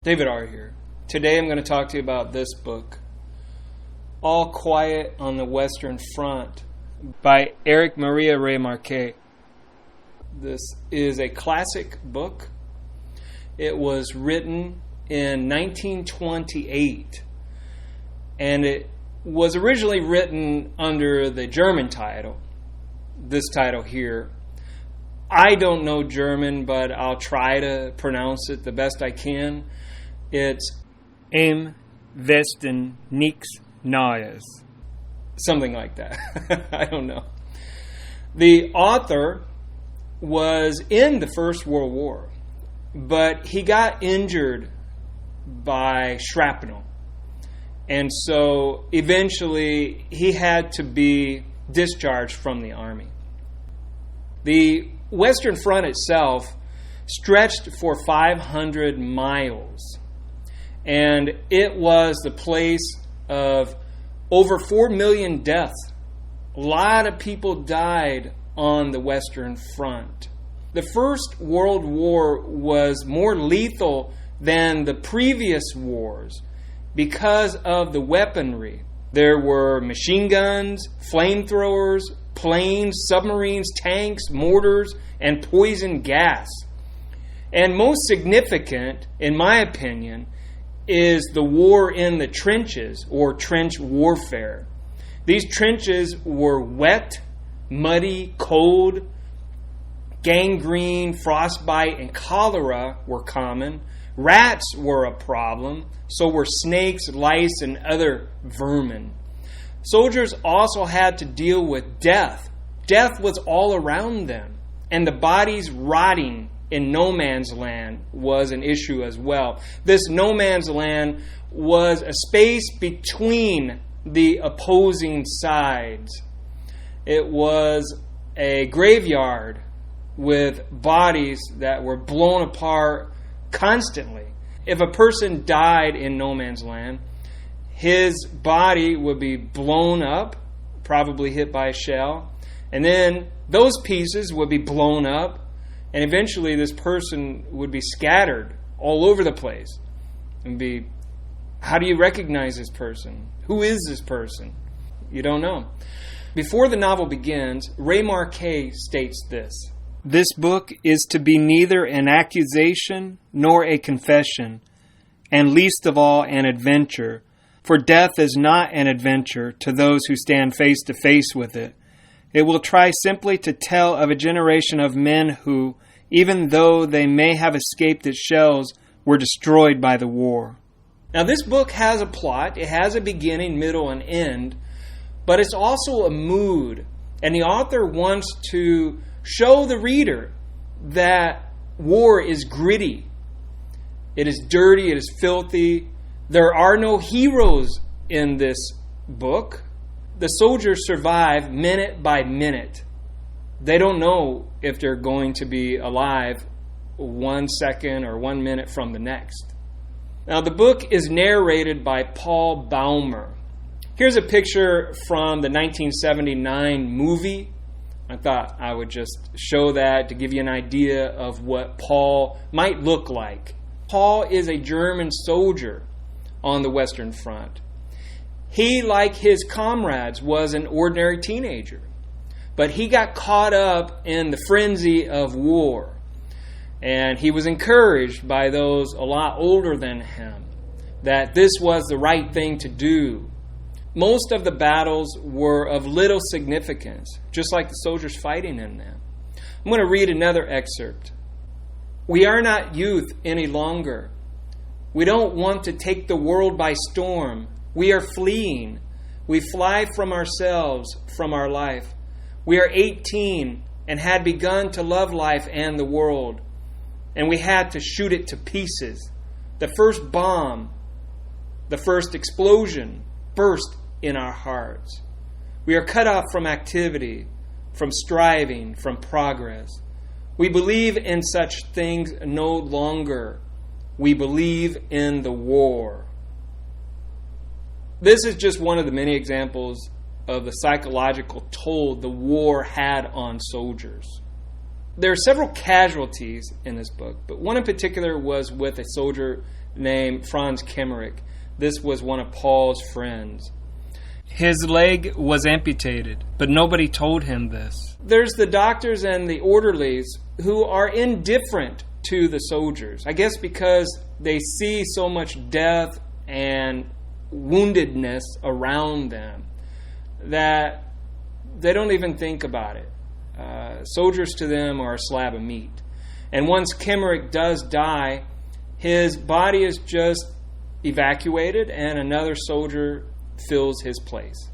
David R. here. Today I'm going to talk to you about this book, All Quiet on the Western Front by ERICH MARIA REMARQUE. This is a classic book. It was written in 1928, and it was originally written under the German title, this title here. I don't know German, but I'll try to pronounce it the best I can. It's Im Westen nichts Neues. Something like that. I don't know. The author was in the First World War, but he got injured by shrapnel. And so eventually he had to be discharged from the army. The Western Front itself stretched for 500 miles. And it was the place of over 4 million deaths. A lot of people died on the Western Front. The First World War was more lethal than the previous wars because of the weaponry. There were machine guns, flamethrowers, planes, submarines, tanks, mortars, and poison gas. And most significant, in my opinion, is the war in the trenches, or trench warfare. These trenches were wet, muddy, cold. Gangrene, frostbite, and cholera were common. Rats were a problem. So were snakes, lice, and other vermin. Soldiers also had to deal with death. Death was all around them, and the bodies rotting in no man's land was an issue as well. This no man's land was a space between the opposing sides. It was a graveyard with bodies that were blown apart constantly. If a person died in no man's land, his body would be blown up, probably hit by a shell, and then those pieces would be blown up, and eventually this person would be scattered all over the place. And be, how do you recognize this person? Who is this person? You don't know. Before the novel begins, Remarque states this: "This book is to be neither an accusation nor a confession, and least of all an adventure, for death is not an adventure to those who stand face to face with it. It will try simply to tell of a generation of men who, even though they may have escaped its shells, were destroyed by the war." Now this book has a plot. It has a beginning, middle, and end, but it's also a mood. And the author wants to show the reader that war is gritty. It is dirty. It is filthy. There are no heroes in this book. The soldiers survive minute by minute. They don't know if they're going to be alive 1 second or 1 minute from the next. Now, the book is narrated by Paul Baumer. Here's a picture from the 1979 movie. I thought I would just show that to give you an idea of what Paul might look like. Paul is a German soldier on the Western Front. He, like his comrades, was an ordinary teenager. But he got caught up in the frenzy of war. And he was encouraged by those a lot older than him that this was the right thing to do. Most of the battles were of little significance, just like the soldiers fighting in them. I'm going to read another excerpt. "We are not youth any longer. We don't want to take the world by storm. We are fleeing. We fly from ourselves, from our life. We are 18 and had begun to love life and the world. And we had to shoot it to pieces. The first bomb, the first explosion burst in our hearts. We are cut off from activity, from striving, from progress. We believe in such things no longer. We believe in the war." This is just one of the many examples of the psychological toll the war had on soldiers. There are several casualties in this book, but one in particular was with a soldier named Franz Kemmerich. This was one of Paul's friends. His leg was amputated, but nobody told him this. There's the doctors and the orderlies who are indifferent to the soldiers. I guess because they see so much death and woundedness around them that they don't even think about it. Soldiers to them are a slab of meat. And once Kemmerich does die, his body is just evacuated and another soldier fills his place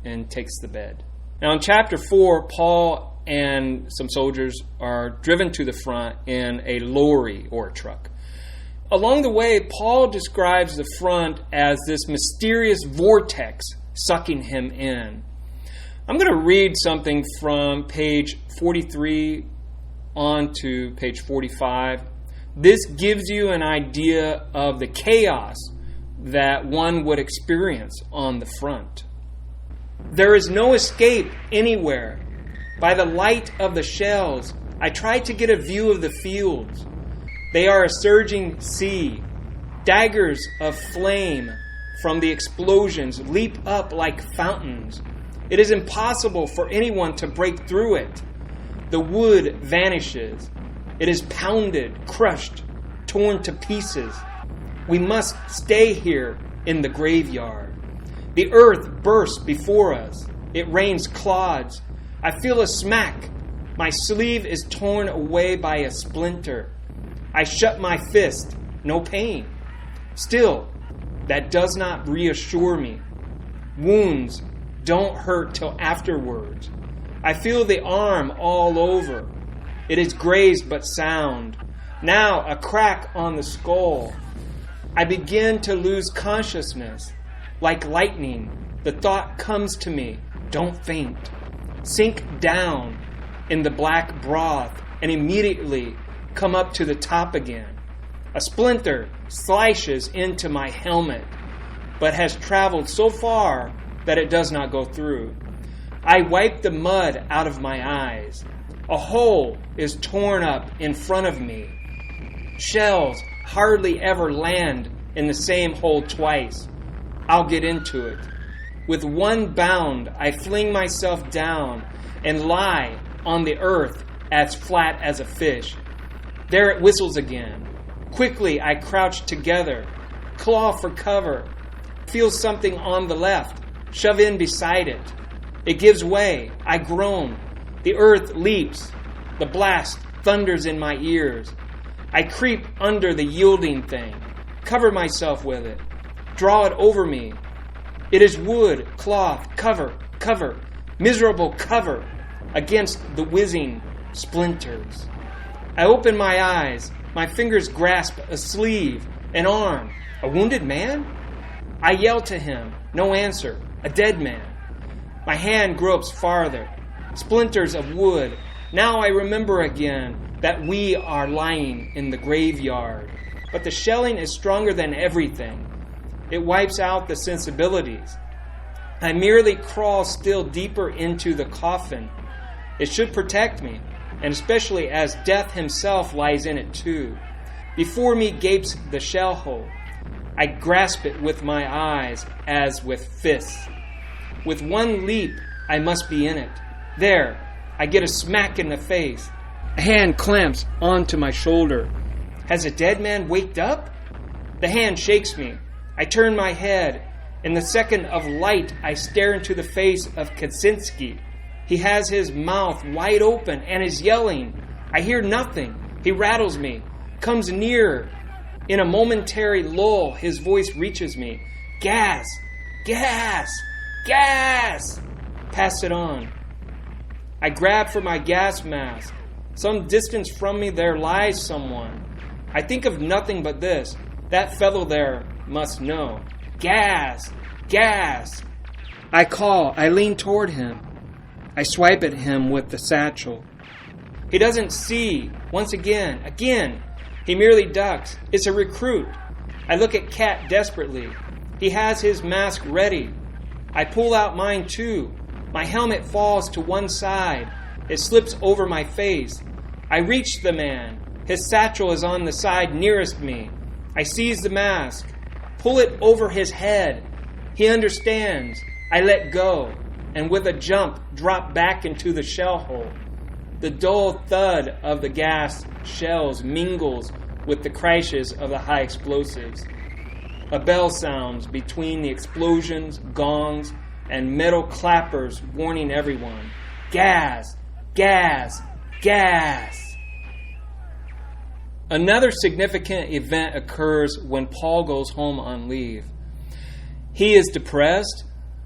and takes the bed. Now in chapter 4, Paul and some soldiers are driven to the front in a lorry or a truck. Along the way, Paul describes the front as this mysterious vortex sucking him in. I'm going to read something from page 43 on to page 45. This gives you an idea of the chaos that one would experience on the front. There is no escape anywhere. By the light of the shells, I try to get a view of the fields. They are a surging sea. Daggers of flame from the explosions leap up like fountains. It is impossible for anyone to break through it. The wood vanishes. It is pounded, crushed, torn to pieces. We must stay here in the graveyard. The earth bursts before us. It rains clods. I feel a smack. My sleeve is torn away by a splinter. I shut my fist. No pain. Still, that does not reassure me. Wounds don't hurt till afterwards. I feel the arm all over. It is grazed but sound. Now a crack on the skull. I begin to lose consciousness. Like lightning, the thought comes to me, don't faint. Sink down in the black broth and immediately come up to the top again. A splinter slices into my helmet, but has traveled so far that it does not go through. I wipe the mud out of my eyes. A hole is torn up in front of me. Shells hardly ever land in the same hole twice. I'll get into it. With one bound, I fling myself down and lie on the earth as flat as a fish. There it whistles again. Quickly, I crouch together, claw for cover, feel something on the left, shove in beside it. It gives way. I groan. The earth leaps. The blast thunders in my ears. I creep under the yielding thing, cover myself with it, draw it over me. It is wood, cloth, cover, miserable cover against the whizzing splinters. I open my eyes. My fingers grasp a sleeve, an arm. A wounded man? I yell to him. No answer. A dead man. My hand gropes farther. Splinters of wood. Now I remember again that we are lying in the graveyard. But the shelling is stronger than everything. It wipes out the sensibilities. I merely crawl still deeper into the coffin. It should protect me, and especially as death himself lies in it too. Before me gapes the shell hole. I grasp it with my eyes as with fists. With one leap, I must be in it. There, I get a smack in the face. A hand clamps onto my shoulder. Has a dead man waked up? The hand shakes me. I turn my head. In the second of light, I stare into the face of Kaczynski. He has his mouth wide open and is yelling. I hear nothing. He rattles me, comes nearer. In a momentary lull, his voice reaches me. Gas! Gas! Gas! Pass it on. I grab for my gas mask. Some distance from me there lies someone. I think of nothing but this. That fellow there must know. Gas! Gas! I call. I lean toward him. I swipe at him with the satchel. He doesn't see. Once again. He merely ducks. It's a recruit. I look at Cat desperately. He has his mask ready. I pull out mine too. My helmet falls to one side. It slips over my face. I reach the man. His satchel is on the side nearest me. I seize the mask, pull it over his head. He understands. I let go, and with a jump, drop back into the shell hole. The dull thud of the gas shells mingles with the crashes of the high explosives. A bell sounds between the explosions, gongs, and metal clappers warning everyone. Gas! Gas! Gas! Another significant event occurs when Paul goes home on leave. He is depressed.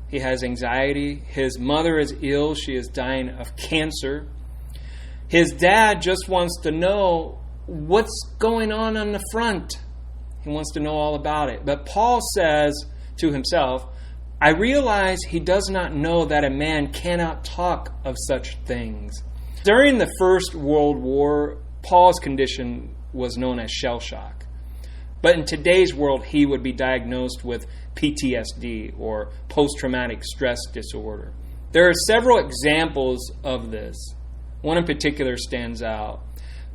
He has anxiety. His mother is ill. She is dying of cancer. His dad just wants to know what's going on the front. He wants to know all about it. But Paul says to himself, I realize he does not know that a man cannot talk of such things. During the First World War, Paul's condition was known as shell shock. But in today's world, he would be diagnosed with PTSD, or post-traumatic stress disorder. There are several examples of this. One in particular stands out.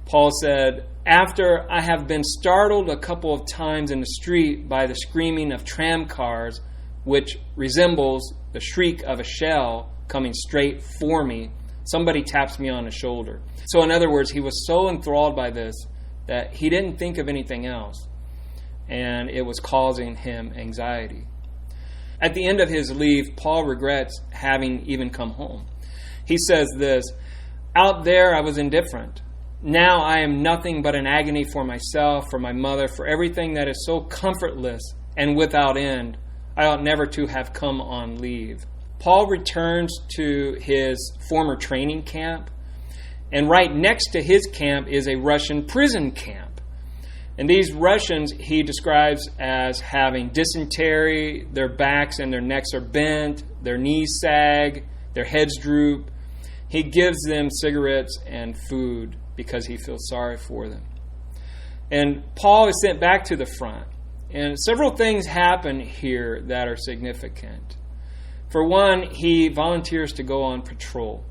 Paul said, after I have been startled a couple of times in the street by the screaming of tram cars, which resembles the shriek of a shell coming straight for me, somebody taps me on the shoulder. So in other words, he was so enthralled by this that he didn't think of anything else, and it was causing him anxiety. At the end of his leave, Paul regrets having even come home. He says this, out there I was indifferent. Now I am nothing but an agony for myself, for my mother, for everything that is so comfortless and without end. I ought never to have come on leave. Paul returns to his former training camp, and right next to his camp is a Russian prison camp. And these Russians he describes as having dysentery, their backs and their necks are bent, their knees sag, their heads droop. He gives them cigarettes and food because he feels sorry for them. And Paul is sent back to the front. And several things happen here that are significant. For one, he volunteers to go on patrol.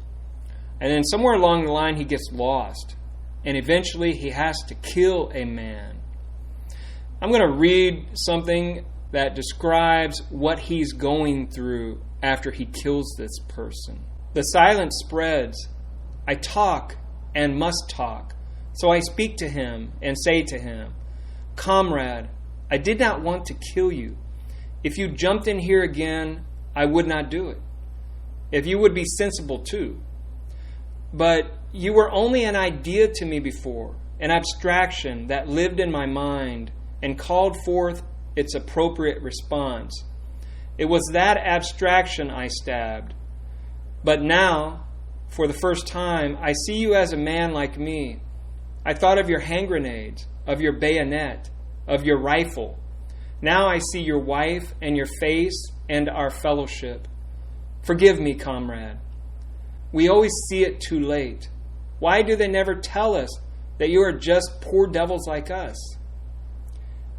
And then somewhere along the line, he gets lost. And eventually, he has to kill a man. I'm going to read something that describes what he's going through after he kills this person. The silence spreads. I talk and must talk. So I speak to him and say to him, Comrade, I did not want to kill you. If you jumped in here again, I would not do it. If you would be sensible too. But you were only an idea to me before, an abstraction that lived in my mind and called forth its appropriate response. It was that abstraction I stabbed. But now, for the first time, I see you as a man like me. I thought of your hand grenades, of your bayonet, of your rifle. Now I see your wife and your face and our fellowship. Forgive me, comrade. We always see it too late. Why do they never tell us that you are just poor devils like us?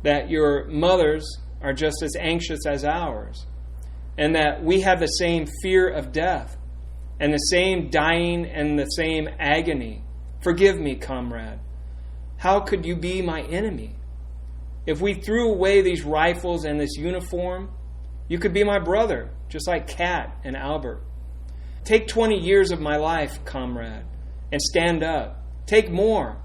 That your mothers are just as anxious as ours? And that we have the same fear of death and the same dying and the same agony? Forgive me, comrade. How could you be my enemy? If we threw away these rifles and this uniform, you could be my brother, just like Kat and Albert. Take 20 years of my life, comrade, and stand up. Take more,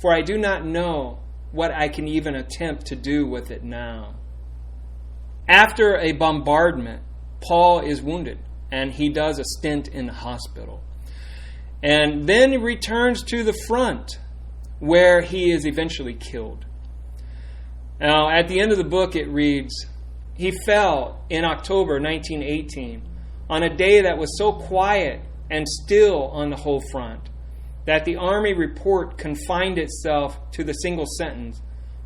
for I do not know what I can even attempt to do with it now. After a bombardment, Paul is wounded, and he does a stint in the hospital. And then he returns to the front, where he is eventually killed. Now, at the end of the book, it reads, he fell in October 1918 on a day that was so quiet and still on the whole front that the Army report confined itself to the single sentence,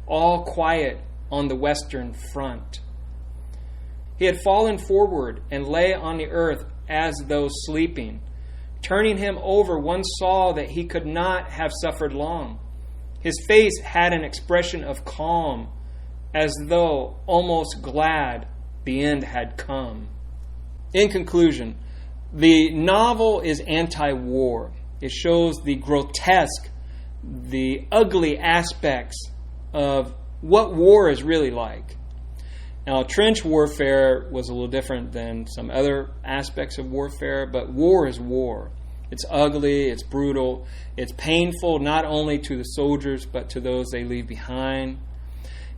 all quiet on the Western Front. He had fallen forward and lay on the earth as though sleeping. Turning him over, one saw that he could not have suffered long. His face had an expression of calm, as though almost glad the end had come. In conclusion, the novel is anti-war. It shows the grotesque, the ugly aspects of what war is really like. Now, trench warfare was a little different than some other aspects of warfare, but war is war. It's ugly, it's brutal, it's painful not only to the soldiers, but to those they leave behind.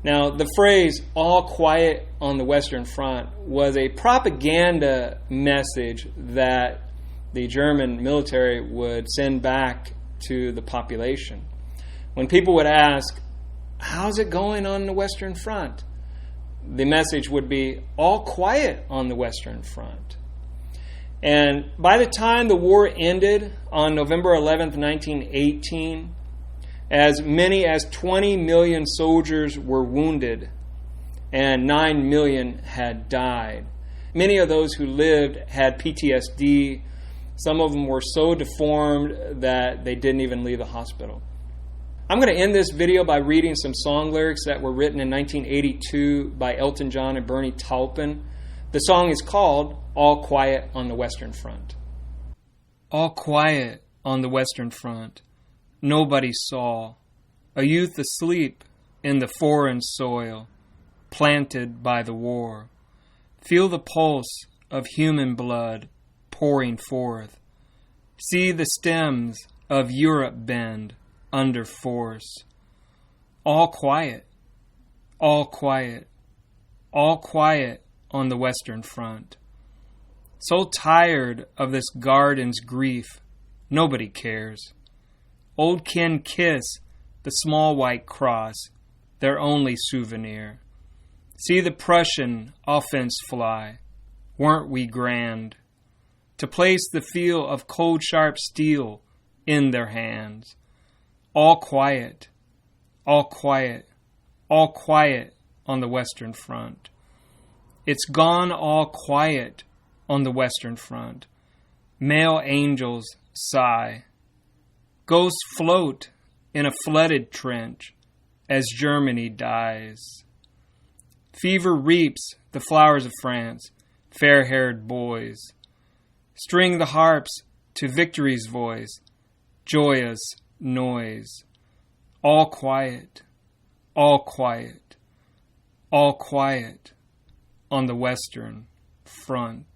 Now, the phrase, all quiet on the Western Front, was a propaganda message that the German military would send back to the population. When people would ask, how's it going on the Western Front? The message would be, all quiet on the Western Front. And by the time the war ended on November 11th, 1918, as many as 20 million soldiers were wounded and 9 million had died. Many of those who lived had PTSD. Some of them were so deformed that they didn't even leave the hospital. I'm going to end this video by reading some song lyrics that were written in 1982 by Elton John and Bernie Taupin. The song is called All Quiet on the Western Front. All quiet on the Western Front. Nobody saw. A youth asleep in the foreign soil, planted by the war. Feel the pulse of human blood pouring forth. See the stems of Europe bend under force. All quiet, all quiet, all quiet on the Western Front. So tired of this garden's grief, nobody cares. Old kin kiss the small white cross, their only souvenir. See the Prussian offense fly, weren't we grand? To place the feel of cold sharp steel in their hands. All quiet, all quiet, all quiet on the Western Front. It's gone all quiet on the Western Front. Male angels sigh. Ghosts float in a flooded trench as Germany dies. Fever reaps the flowers of France, fair-haired boys. String the harps to victory's voice, joyous noise. All quiet, all quiet, all quiet on the Western Front.